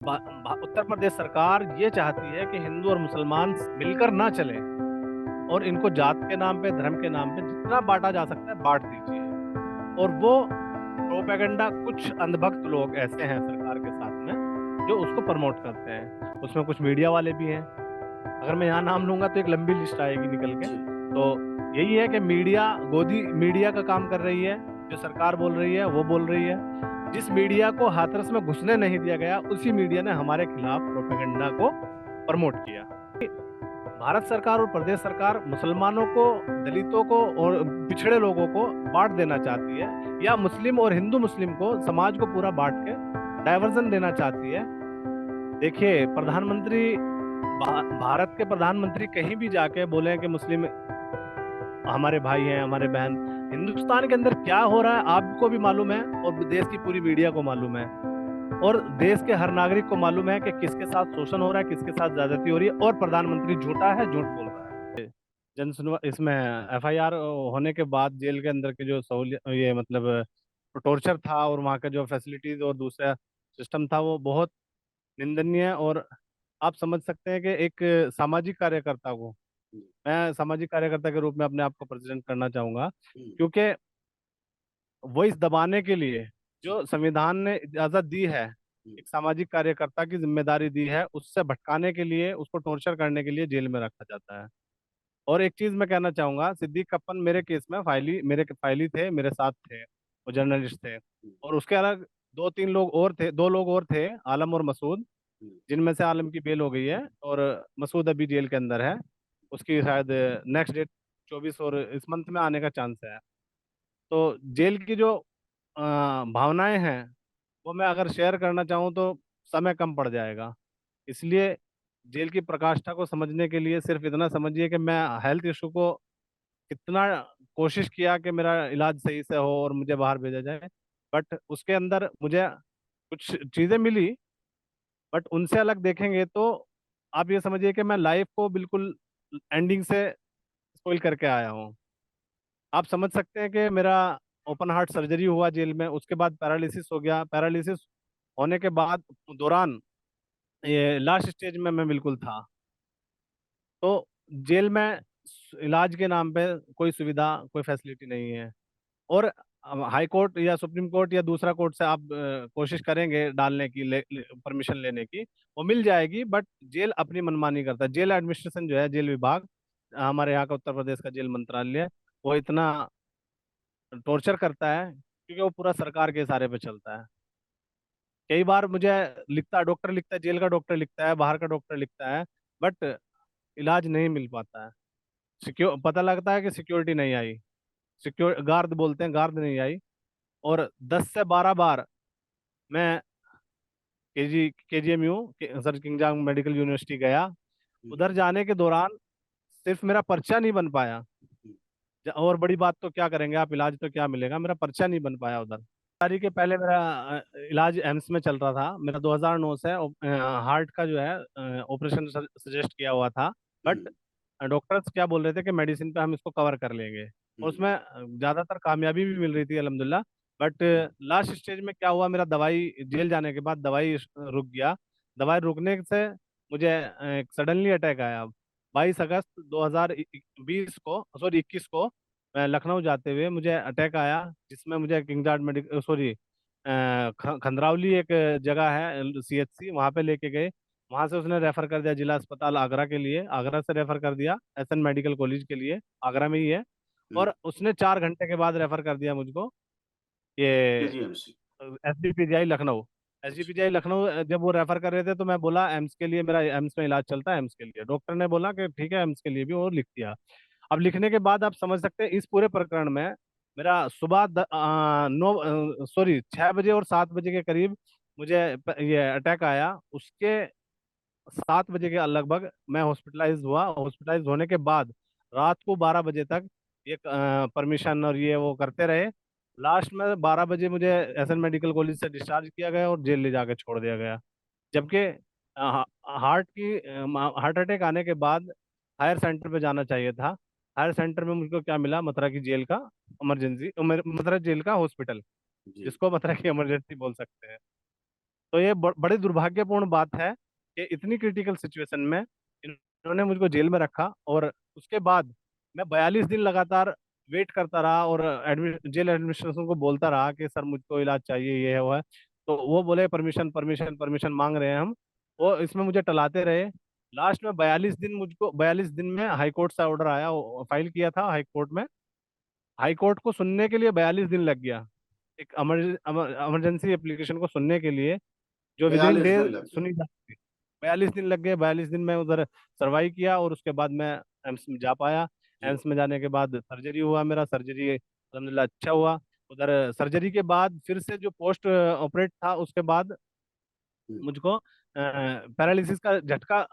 उत्तर प्रदेश सरकार ये चाहती है कि हिंदू और मुसलमान मिलकर ना चलें और इनको जात के नाम पे, धर्म के नाम पे जितना बांटा जा सकता है बांट दीजिए। और वो प्रोपेगेंडा कुछ अंधभक्त लोग ऐसे हैं सरकार के साथ में जो उसको प्रमोट करते हैं। उसमें कुछ मीडिया वाले भी हैं। अगर मैं यहाँ नाम लूंगा तो एक लंबी लिस्ट आएगी निकल के। जी। तो यही है कि मीडिया गोदी मीडिया का काम कर रही है। जो सरकार बोल रही है वो बोल रही है। जिस मीडिया को हाथरस में घुसने नहीं दिया गया उसी मीडिया ने हमारे खिलाफ प्रोपेगेंडा को प्रमोट किया। भारत सरकार और प्रदेश सरकार मुसलमानों को, दलितों को और पिछड़े लोगों को बांट देना चाहती है, या मुस्लिम और हिंदू मुस्लिम को, समाज को पूरा बांट के डायवर्जन देना चाहती है। देखिए, भारत के प्रधानमंत्री कहीं भी जाके बोले कि मुस्लिम हमारे भाई हैं, हमारे बहन। हिंदुस्तान के अंदर क्या हो रहा है आपको भी मालूम है और देश की पूरी मीडिया को मालूम है और देश के हर नागरिक को मालूम है कि किसके साथ शोषण हो रहा है, किसके साथ ज्यादती हो रही है, और प्रधानमंत्री झूठा है, झूठ बोल रहा है। जन सुनवा इसमें एफआईआर होने के बाद जेल के अंदर के जो सहूलियत, ये मतलब टॉर्चर था और वहाँ का जो फैसिलिटीज और दूसरा सिस्टम था वो बहुत निंदनीय है। और आप समझ सकते हैं कि एक सामाजिक कार्यकर्ता को, हम्म, मैं सामाजिक कार्यकर्ता के रूप में अपने आप को प्रेजेंट करना चाहूंगा, हम्म, क्योंकि वो इस दबाने के लिए जी। जो संविधान ने इजाजत दी है, हम्म, एक सामाजिक कार्यकर्ता की जिम्मेदारी दी है, उससे भटकाने के लिए, उसको टॉर्चर करने के लिए जेल में रखा जाता है। और एक चीज मैं कहना चाहूंगा, सिद्दीक कप्पन मेरे केस में फाइली थे, मेरे साथ थे, वो जर्नलिस्ट थे। हम्म, और उसके अलग दो लोग और थे, आलम और मसूद, हम्म, जिनमें से आलम की बेल हो गई है और मसूद अभी जेल के अंदर है। उसकी शायद नेक्स्ट डेट 24 और इस मंथ में आने का चांस है। तो जेल की जो भावनाएं हैं वो मैं अगर शेयर करना चाहूँ तो समय कम पड़ जाएगा। इसलिए जेल की प्रकाष्ठा को समझने के लिए सिर्फ इतना समझिए कि मैं हेल्थ इशू को कितना कोशिश किया कि मेरा इलाज सही से हो और मुझे बाहर भेजा जाए। बट उसके अंदर मुझे कुछ चीज़ें मिली, बट उनसे अलग देखेंगे तो आप ये समझिए कि मैं लाइफ को बिल्कुल एंडिंग से स्पॉइल करके आया हूँ। आप समझ सकते हैं कि मेरा ओपन हार्ट सर्जरी हुआ जेल में, उसके बाद पैरालिसिस हो गया। पैरालिसिस होने के बाद दौरान ये लास्ट स्टेज में मैं बिल्कुल था। तो जेल में इलाज के नाम पे कोई सुविधा, कोई फैसिलिटी नहीं है। और हाई कोर्ट या सुप्रीम कोर्ट या दूसरा कोर्ट से आप कोशिश करेंगे डालने की, परमिशन लेने की, वो मिल जाएगी। बट जेल अपनी मनमानी करता है। जेल एडमिनिस्ट्रेशन जो है, जेल विभाग, हमारे यहाँ का उत्तर प्रदेश का जेल मंत्रालय, वो इतना टॉर्चर करता है क्योंकि वो पूरा सरकार के इशारे पे चलता है। कई बार मुझे डॉक्टर लिखता है, जेल का डॉक्टर लिखता है, बाहर का डॉक्टर लिखता है, बट इलाज नहीं मिल पाता है। पता लगता है कि सिक्योरिटी नहीं आई, गार्ड बोलते हैं, गार्ड नहीं आई। और 10 से 12 बार मैं केजीएमयू सर किंग जांग मेडिकल यूनिवर्सिटी गया। हम्म, उधर जाने के दौरान सिर्फ मेरा पर्चा नहीं बन पाया। हम्म, और बड़ी बात तो क्या करेंगे आप, इलाज तो क्या मिलेगा, मेरा पर्चा नहीं बन पाया उधर। तारीख के पहले मेरा इलाज एम्स में चल रहा था। मेरा 2009 से हार्ट का जो है ऑपरेशन सजेस्ट किया हुआ था। बट हम्म, डॉक्टर्स क्या बोल रहे थे कि मेडिसिन पे हम इसको कवर कर लेंगे। और उसमें ज़्यादातर कामयाबी भी मिल रही थी अल्हम्दुलिल्लाह। बट हम्म, लास्ट स्टेज में क्या हुआ, मेरा दवाई जेल जाने के बाद दवाई रुक गया। दवाई रुकने से मुझे सडनली अटैक आया। 22 अगस्त 2020 को, सॉरी 21 को, मैं लखनऊ जाते हुए मुझे अटैक आया, जिसमें मुझे किंग जार्ज मेडिकल, सॉरी खंदरावली एक जगह है सीएचसी, वहाँ पे लेके गए। वहाँ से उसने रेफर कर दिया जिला अस्पताल आगरा के लिए, आगरा से रेफर कर दिया एसएन मेडिकल कॉलेज के लिए, आगरा में ही है। हम्म, और उसने 4 घंटे के बाद रेफर कर दिया मुझको ये केजीएमसी। एसजीपीजीआई लखनऊ। अच्छा। एसजीपीजीआई लखनऊ जब वो रेफर कर रहे थे तो मैं बोला एम्स के लिए, मेरा एम्स में इलाज चलता है, एम्स के लिए। डॉक्टर ने बोला कि ठीक है एम्स के लिए भी, और लिख दिया। अब लिखने के बाद आप समझ सकते हैं इस पूरे प्रकरण में मेरा सुबह 6 बजे और 7 बजे के करीब मुझे ये अटैक आया। उसके 7 बजे के लगभग मैं हॉस्पिटलाइज हुआ। हॉस्पिटलाइज होने के बाद रात को 12 बजे तक ये परमिशन और ये वो करते रहे। लास्ट में 12 बजे मुझे एसएन मेडिकल कॉलेज से डिस्चार्ज किया गया और जेल ले जाकर छोड़ दिया गया। जबकि हार्ट अटैक आने के बाद हायर सेंटर पे जाना चाहिए था। हायर सेंटर में मुझको क्या मिला, मथुरा की जेल का इमरजेंसी, मथुरा जेल का हॉस्पिटल, जी। जिसको मथुरा की इमरजेंसी बोल सकते हैं। तो ये बड़ी दुर्भाग्यपूर्ण बात है कि इतनी क्रिटिकल सिचुएशन में इन्होंने मुझको जेल में रखा, और उसके बाद मैं 42 दिन लगातार वेट करता रहा, और जेल एडमिनिस्ट्रेशन को बोलता रहा कि सर मुझको इलाज चाहिए, ये है वो है। तो वो बोले परमिशन परमिशन परमिशन मांग रहे हैं हम, वो इसमें मुझे टलाते रहे। लास्ट में 42 दिन, मुझको 42 दिन में हाई कोर्ट से ऑर्डर आया, फाइल किया था हाई कोर्ट में। हाई कोर्ट को सुनने के लिए 42 दिन लग गया, एक इमरजेंसी एप्लीकेशन को सुनने के लिए, जो विद इन 42 डे दिन लग गए। सुनी जा सकती। 42 दिन लग गए, 42 दिन में उधर सर्वाइव किया, और उसके बाद मैं एम्स में जा पाया। जी। एम्स में जाने के बाद सर्जरी हुआ, मेरा सर्जरी अल्हम्दुलिल्लाह अच्छा हुआ। उधर सर्जरी के बाद फिर से जो पोस्ट ऑपरेट था, उसके बाद हम्म, मुझको पैरालिसिस का झटका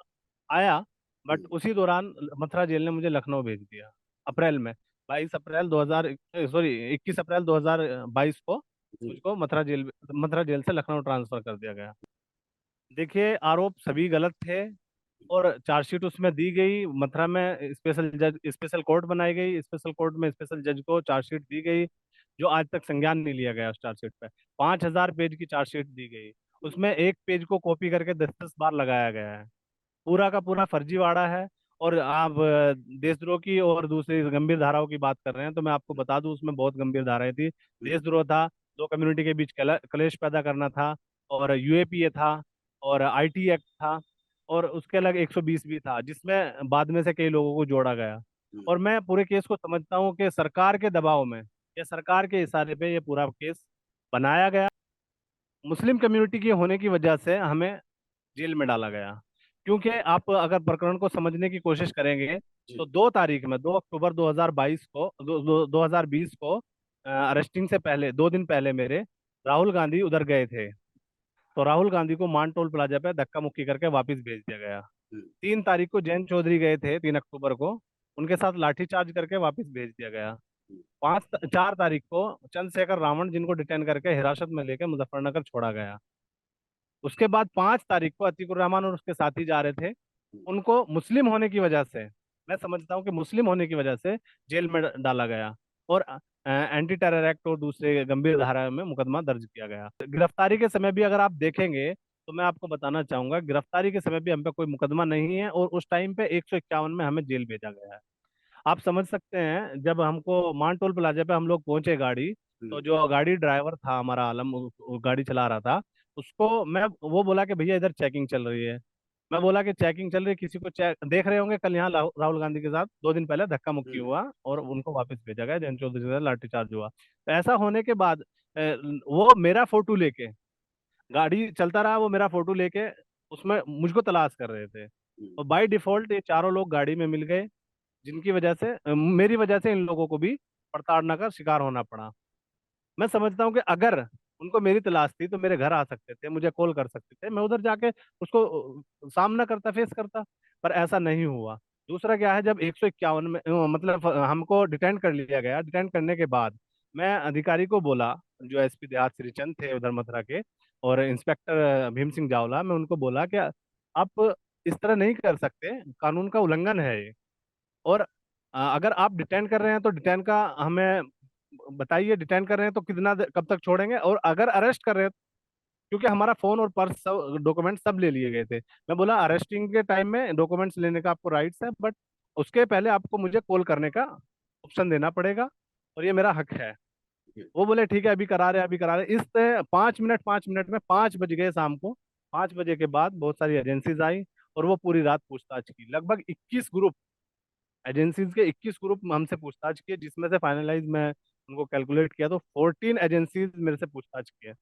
आया। बट हम्म, उसी दौरान मथुरा जेल ने मुझे लखनऊ भेज दिया, अप्रैल में। 22 अप्रैल 2000, सॉरी 21 अप्रैल 2022 को जी। मुझको मथुरा जेल से लखनऊ ट्रांसफर कर दिया गया। देखिए, आरोप सभी गलत थे, और चार्जशीट उसमें दी गई, मथुरा में स्पेशल जज, स्पेशल कोर्ट बनाई गई, स्पेशल कोर्ट में स्पेशल जज को चार्जशीट दी गई, जो आज तक संज्ञान नहीं लिया गया उस चार्जशीट पे। 5,000 पेज की चार्जशीट दी गई, उसमें एक पेज को कॉपी करके 10-10 बार लगाया गया है। पूरा का पूरा फर्जीवाड़ा है। और आप देशद्रोह की और दूसरी गंभीर धाराओं की बात कर रहे हैं, तो मैं आपको बता दूं उसमें बहुत गंभीर धाराएं थी। हम्म, देशद्रोह था, दो कम्युनिटी के बीच कलेश पैदा करना था, और यूएपीए था, और आईटी एक्ट था, और उसके अलग 120 भी था, जिसमें बाद में से कई लोगों को जोड़ा गया। हम्म, और मैं पूरे केस को समझता हूँ कि सरकार के दबाव में, या सरकार के इशारे पे ये पूरा केस बनाया गया। मुस्लिम कम्युनिटी की होने की वजह से हमें जेल में डाला गया। क्योंकि आप अगर प्रकरण को समझने की कोशिश करेंगे, तो जी। 2 तारीख में, 2 अक्टूबर 2022 को, 2020 को, अरेस्टिंग से पहले 2 दिन पहले मेरे, राहुल गांधी उधर गए थे। तो राहुल गांधी को मान टोल प्लाजा पे धक्का मुक्की करके वापस भेज दिया गया। हम्म, 3 तारीख को जैन चौधरी गए थे, 3 अक्टूबर को, उनके साथ लाठीचार्ज करके वापस भेज दिया गया। हम्म, 4 तारीख को चंद्रशेखर रावण, जिनको डिटेन करके हिरासत में लेकर मुजफ्फरनगर छोड़ा गया। उसके बाद 5 तारीख को अतीकुर रहमान और उसके साथी जा रहे थे, हम्म, उनको मुस्लिम होने की वजह से, मैं समझता हूँ कि मुस्लिम होने की वजह से जेल में डाला गया, और एंटी टेरर एक्ट और दूसरे गंभीर धारा में मुकदमा दर्ज किया गया। गिरफ्तारी के समय भी अगर आप देखेंगे, तो मैं आपको बताना चाहूंगा, गिरफ्तारी के समय भी हम पे कोई मुकदमा नहीं है, और उस टाइम पे 151 में हमें जेल भेजा गया है। आप समझ सकते हैं, जब हमको मान टोल प्लाजा पे हम लोग पहुंचे गाड़ी, तो हम्म, जो गाड़ी ड्राइवर था हमारा आलम, वो गाड़ी चला रहा था, उसको मैं, वो बोला कि भैया इधर चेकिंग चल रही है। मैं बोला कि चेकिंग चल रही है, किसी को चेक देख रहे होंगे, कल यहाँ राहुल गांधी के साथ 2 दिन पहले धक्का मुक्की हम्म, हुआ, और उनको वापस भेजा गया, जैन चौधरी के साथ लाठीचार्ज हुआ। तो ऐसा होने के बाद वो मेरा फोटो लेके, गाड़ी चलता रहा, वो मेरा फोटो लेके उसमें मुझको तलाश कर रहे थे, हम्म, और बाय डिफॉल्ट ये चारों लोग गाड़ी में मिल गए, जिनकी वजह से मेरी वजह से इन लोगों को भी प्रताड़ना का शिकार होना पड़ा। मैं समझता हूँ कि अगर उनको मेरी तलाश थी, तो मेरे घर आ सकते थे, मुझे कॉल कर सकते थे, मैं उधर जाके उसको सामना करता, फेस करता। पर ऐसा नहीं हुआ। दूसरा क्या है, जब 151 में मतलब हमको डिटेंड कर लिया गया, डिटेंड करने के बाद मैं अधिकारी को बोला, जो एसपी देहात श्रीचंद थे उधर मथुरा के, और इंस्पेक्टर भीम सिंह जावला, मैं उनको बोला कि आप इस तरह नहीं कर सकते, कानून का उल्लंघन है ये। और अगर आप डिटेन कर रहे हैं, तो डिटेन का हमें बताइए, डिटेन कर रहे हैं तो कब तक छोड़ेंगे, और अगर अरेस्ट कर रहे हैं, क्योंकि हमारा फोन और पर्स सब डॉक्यूमेंट सब ले लिए गए थे। मैं बोला अरेस्टिंग के टाइम में डॉक्यूमेंट्स लेने का आपको राइट्स है, बट उसके पहले आपको मुझे कॉल करने का ऑप्शन देना पड़ेगा, और ये मेरा हक है। जी। वो बोले ठीक है, अभी करा रहे, अभी करा रहे। इस तरह 5 मिनट में 5 बज गए शाम को। 5 बजे के बाद बहुत सारी एजेंसीज आई, और वो पूरी रात पूछताछ की। लगभग 21 ग्रुप, एजेंसीज के 21 ग्रुप हमसे पूछताछ किए, जिसमें से फाइनलाइज मैं उनको कैलकुलेट किया तो 14 एजेंसीज मेरे से पूछताछ किए।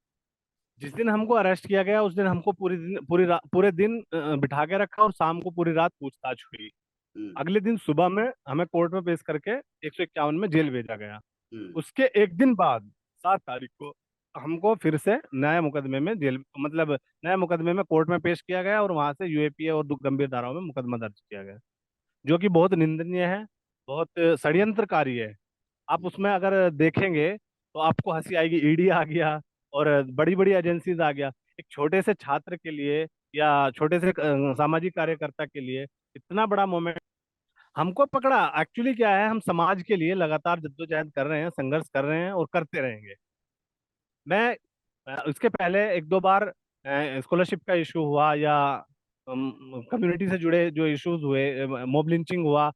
जिस दिन हमको अरेस्ट किया गया, उस दिन हमको पूरे दिन बिठा के रखा, और शाम को पूरी रात पूछताछ हुई। हम्म, अगले दिन सुबह में हमें कोर्ट में पेश करके 151 में जेल भेजा गया। हम्म, उसके एक दिन बाद, 7 तारीख को, हमको फिर से नए मुकदमे में जेल, मतलब नए मुकदमे में कोर्ट में पेश किया गया, और वहां से यूएपीए और गंभीर धाराओं में मुकदमा दर्ज किया गया, जो कि बहुत निंदनीय है, बहुत षड्यंत्रकारी है। आप उसमें अगर देखेंगे, तो आपको हंसी आएगी, ईडी आ गया, और बड़ी बड़ी एजेंसीज आ गया। एक छोटे से छात्र के लिए, या छोटे से सामाजिक कार्यकर्ता के लिए इतना बड़ा मोमेंट हमको पकड़ा। एक्चुअली क्या है, हम समाज के लिए लगातार जद्दोजहद कर रहे हैं, संघर्ष कर रहे हैं, और करते रहेंगे। मैं इसके पहले 1-2 बार स्कॉलरशिप का इशू हुआ या कम्युनिटी से जुड़े जो इश्यूज हुए, मॉब लिंचिंग हुआ,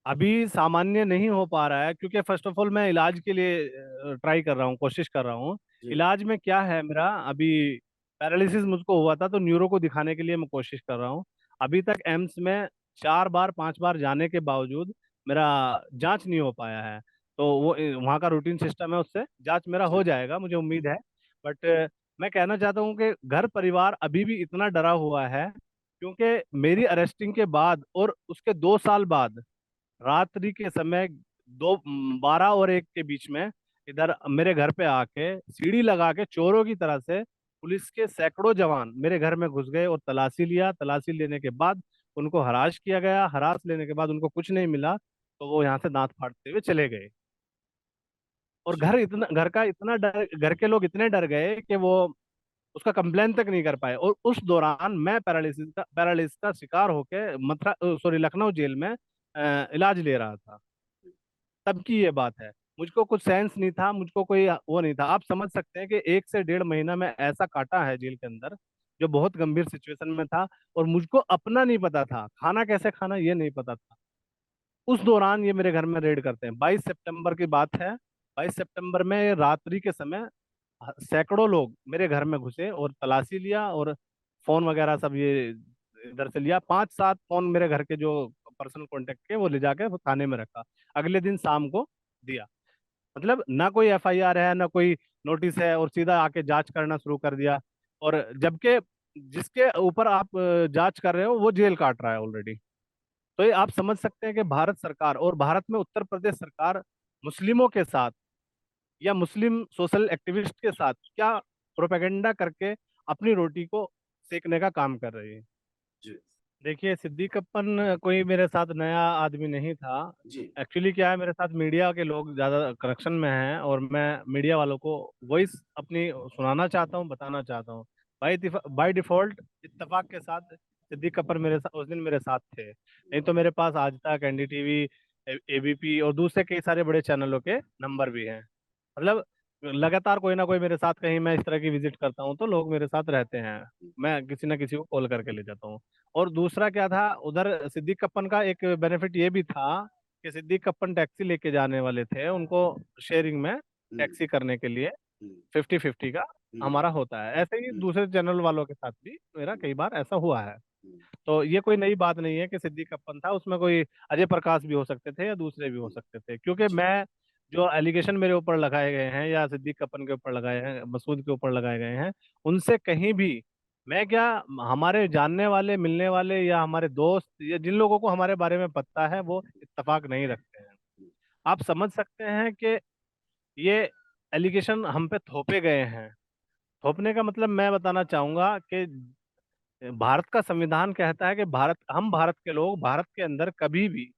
अभी सामान्य नहीं हो पा रहा है, क्योंकि फर्स्ट ऑफ ऑल मैं इलाज के लिए ट्राई कर रहा हूँ, कोशिश कर रहा हूँ। जी इलाज में क्या है मेरा, अभी पैरालिसिस मुझको हुआ था तो न्यूरो को दिखाने के लिए मैं कोशिश कर रहा हूँ। अभी तक एम्स में 4 बार 5 बार जाने के बावजूद मेरा जांच नहीं हो पाया है। तो वो वहाँ का रूटीन सिस्टम है, उससे जांच मेरा जी हो जाएगा, मुझे उम्मीद है। बट मैं कहना चाहता हूँ कि घर परिवार अभी भी इतना डरा हुआ है, क्योंकि मेरी अरेस्टिंग के बाद और उसके 2 साल बाद रात्रि के समय 12 और 1 के बीच में इधर मेरे घर पे आके सीढ़ी लगा के चोरों की तरह से पुलिस के सैकड़ों जवान मेरे घर में घुस गए और तलाशी लिया। तलाशी लेने के बाद उनको हराश किया गया, हरास लेने के बाद उनको कुछ नहीं मिला, तो वो यहाँ से दांत फाड़ते हुए चले गए। और जी घर का इतना डर, घर के लोग इतने डर गए कि वो उसका कंप्लेन तक नहीं कर पाए। और उस दौरान मैं पैरालिसिस का शिकार होके मथुरा, सॉरी, लखनऊ जेल में इलाज ले रहा था। तब की ये बात है। मुझको कुछ सेंस नहीं था, मुझको कोई वो नहीं था। आप समझ सकते हैं कि 1 से 1.5 महीना में ऐसा काटा है जेल के अंदर, जो बहुत गंभीर सिचुएशन में था। और मुझको अपना नहीं पता था, खाना कैसे खाना ये नहीं पता था। उस दौरान ये मेरे घर में रेड करते हैं। 22 सितंबर की बात है। 22 सितंबर में रात्रि के समय सैकड़ों लोग मेरे घर में घुसे और तलाशी लिया, और फोन वगैरह सब ये इधर से लिया। 5 7 फोन मेरे घर के जो पर्सनल कांटेक्ट के, वो ले जाके वो थाने में रखा। अगले दिन शाम को दिया। मतलब ना कोई एफआईआर है, ना कोई नोटिस है, और सीधा आके जांच करना शुरू कर दिया। और जबकि जिसके ऊपर आप जांच कर रहे हो वो जेल काट रहा है ऑलरेडी। तो ये आप समझ सकते हैं कि भारत सरकार, और भारत में उत्तर प्रदेश सरकार, मुस्लिमों के साथ या मुस्लिम सोशल एक्टिविस्ट के साथ क्या प्रोपेगेंडा करके अपनी रोटी को सेकने का काम कर रही है। जी देखिए, सिद्दीक अप्पन कोई मेरे साथ नया आदमी नहीं था। जी एक्चुअली क्या है, मेरे साथ मीडिया के लोग ज़्यादा कनेक्शन में हैं, और मैं मीडिया वालों को वॉइस अपनी सुनाना चाहता हूँ, बताना चाहता हूँ। बाई डिफॉल्ट इत्तेफाक के साथ सिद्दीक अप्पन मेरे साथ उस दिन मेरे साथ थे, नहीं तो मेरे पास आज तक एनडीटीवी, एबीपी और दूसरे कई सारे बड़े चैनलों के नंबर भी हैं। मतलब लगातार कोई ना कोई मेरे साथ, कहीं मैं इस तरह की विजिट करता हूँ तो लोग मेरे साथ रहते हैं। मैं किसी ना किसी को कॉल करके ले जाता हूँ। और दूसरा क्या था, उधर सिद्दीक कप्पन का एक बेनिफिट ये भी था कि सिद्दीक कप्पन टैक्सी लेके जाने वाले थे, उनको शेयरिंग में हम्म टैक्सी करने के लिए हम्म 50-50 का हम्म हमारा होता है। ऐसे ही हम्म दूसरे चैनल वालों के साथ भी मेरा कई बार ऐसा हुआ है। हम्म, तो ये कोई नई बात नहीं है कि सिद्दीक अप्पन था, उसमें कोई अजय प्रकाश भी हो सकते थे या दूसरे भी हो हम्म, सकते थे। क्योंकि जी मैं जो एलिगेशन मेरे ऊपर लगाए गए हैं, या सिद्दीक अप्पन के ऊपर लगाए हैं, मसूद के ऊपर लगाए गए हैं, उनसे कहीं भी मैं क्या, हमारे जानने वाले, मिलने वाले, या हमारे दोस्त, या जिन लोगों को हमारे बारे में पता है, वो इत्तेफाक नहीं रखते हैं। हम्म, आप समझ सकते हैं कि ये एलिगेशन हम पे थोपे गए हैं। थोपने का मतलब मैं बताना चाहूंगा कि भारत का संविधान कहता है कि भारत के लोग भारत के अंदर कभी भी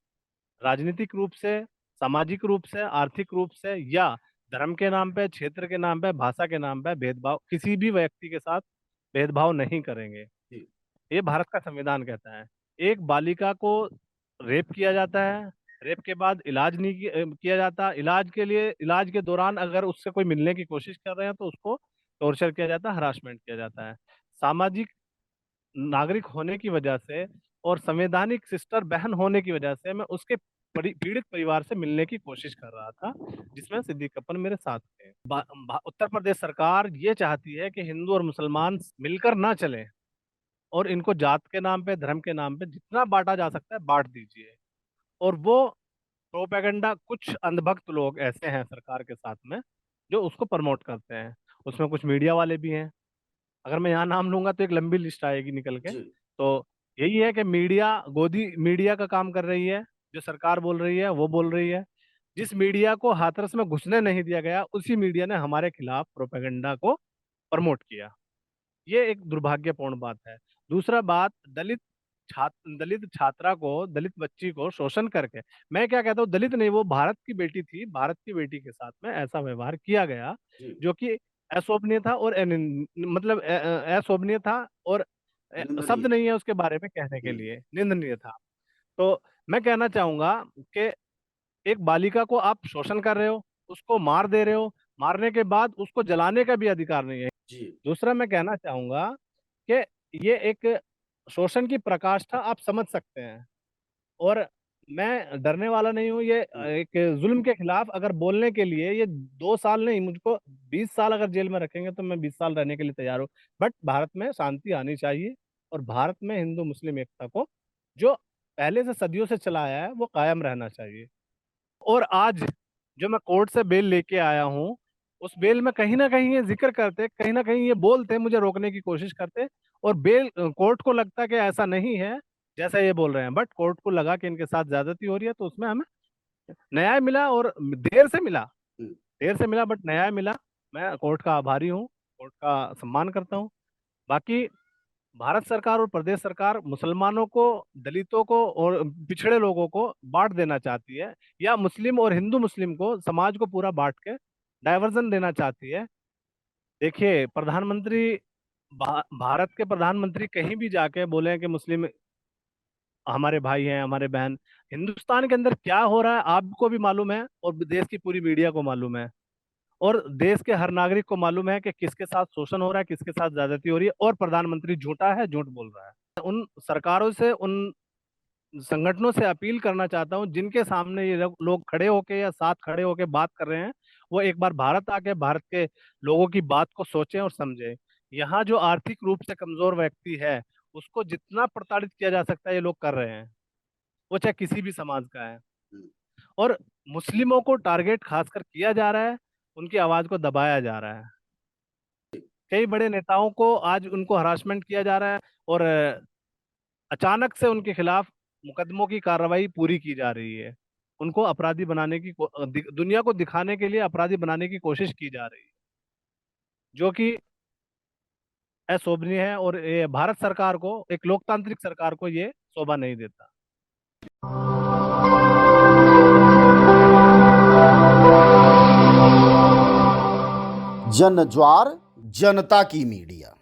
राजनीतिक रूप से, सामाजिक रूप से, आर्थिक रूप से, या धर्म के नाम पे, क्षेत्र के नाम पे, भाषा के नाम पे भेदभाव, किसी भी व्यक्ति के साथ भेदभाव नहीं करेंगे। जी ये भारत का संविधान कहता है। एक बालिका को रेप किया जाता है, रेप के बाद इलाज नहीं किया जाता, इलाज के दौरान अगर उससे कोई मिलने की कोशिश कर रहे हैं तो उसको टॉर्चर किया जाता है, हरासमेंट किया जाता है। सामाजिक नागरिक होने की वजह से और संवैधानिक सिस्टर बहन होने की वजह से मैं उसके पीड़ित परिवार से मिलने की कोशिश कर रहा था, जिसमें सिद्दीक अप्पन मेरे साथ थे। उत्तर प्रदेश सरकार ये चाहती है कि हिंदू और मुसलमान मिलकर ना चलें, और इनको जात के नाम पे, धर्म के नाम पे जितना बांटा जा सकता है बांट दीजिए। और वो प्रोपेगेंडा, कुछ अंधभक्त लोग ऐसे हैं सरकार के साथ में जो उसको प्रमोट करते हैं। उसमें कुछ मीडिया वाले भी हैं। अगर मैं यहाँ नाम लूंगा तो एक लंबी लिस्ट आएगी निकल के। जी तो यही है कि मीडिया गोदी मीडिया का काम कर रही है। जो सरकार बोल रही है वो बोल रही है। जिस मीडिया को हाथरस में घुसने नहीं दिया गया, उसी मीडिया ने हमारे खिलाफ प्रोपेगेंडा को प्रमोट किया। ये एक दुर्भाग्यपूर्ण बात है। दूसरा बात, दलित छात्रा को, दलित बच्ची को शोषण करके, मैं क्या कहता हूँ, दलित नहीं, वो भारत की बेटी थी, भारत की बेटी के साथ में ऐसा व्यवहार किया गया जी जो कि अशोभनीय था, और मतलब अशोभनीय था, और शब्द निंदनीय नहीं है उसके बारे में कहने के हम्म लिए, निंदनीय था। तो मैं कहना चाहूंगा कि एक बालिका को आप शोषण कर रहे हो, उसको मार दे रहे हो, मारने के बाद उसको जलाने का भी अधिकार नहीं है। जी। दूसरा मैं कहना चाहूंगा कि ये एक शोषण की प्रकाष्ठा आप समझ सकते हैं, और मैं डरने वाला नहीं हूँ। ये हुँ, एक जुल्म के खिलाफ अगर बोलने के लिए ये 2 साल नहीं, मुझको 20 साल अगर जेल में रखेंगे तो मैं 20 साल रहने के लिए तैयार हूँ। बट भारत में शांति आनी चाहिए, और भारत में हिंदू मुस्लिम एकता को, जो पहले से सदियों से चला आया है, वो कायम रहना चाहिए। और आज जो मैं कोर्ट से बेल लेके आया हूँ, उस बेल में कहीं ना कहीं ये जिक्र करते, कहीं ना कहीं ये बोलते, मुझे रोकने की कोशिश करते, और बेल कोर्ट को लगता कि ऐसा नहीं है जैसा ये बोल रहे हैं, बट कोर्ट को लगा कि इनके साथ ज्यादती हो रही है, तो उसमें हमें न्याय मिला, और देर से मिला, हुँ, देर से मिला, बट न्याय मिला। मैं कोर्ट का आभारी हूँ, कोर्ट का सम्मान करता हूँ। बाकी भारत सरकार और प्रदेश सरकार मुसलमानों को, दलितों को और पिछड़े लोगों को बांट देना चाहती है, या मुस्लिम और हिंदू मुस्लिम को, समाज को पूरा बांट के डाइवर्जन देना चाहती है। देखिए, प्रधानमंत्री, भारत के प्रधानमंत्री कहीं भी जाके बोले कि मुस्लिम हमारे भाई हैं, हमारे बहन, हिंदुस्तान के अंदर क्या हो रहा है आपको भी मालूम है, और देश की पूरी मीडिया को मालूम है, और देश के हर नागरिक को मालूम है कि किसके साथ शोषण हो रहा है, किसके साथ ज्यादती हो रही है, और प्रधानमंत्री झूठा है, झूठ बोल रहा है। उन सरकारों से, उन संगठनों से अपील करना चाहता हूं जिनके सामने ये लोग खड़े होके या साथ खड़े होके बात कर रहे हैं, वो एक बार भारत आके भारत के लोगों की बात को सोचें और समझें। यहाँ जो आर्थिक रूप से कमजोर व्यक्ति है, उसको जितना प्रताड़ित किया जा सकता है ये लोग कर रहे हैं, वो चाहे किसी भी समाज का है। हुँ, और मुस्लिमों को टारगेट खासकर किया जा रहा है, उनकी आवाज को दबाया जा रहा है। कई बड़े नेताओं को आज उनको हरासमेंट किया जा रहा है, और अचानक से उनके खिलाफ मुकदमों की कार्रवाई पूरी की जा रही है। उनको अपराधी बनाने की दुनिया को दिखाने के लिए अपराधी बनाने की कोशिश की जा रही है, जो कि अशोभनीय है, और ये भारत सरकार को, एक लोकतांत्रिक सरकार को, ये शोभा नहीं देता। जन ज्वार जनता की मीडिया।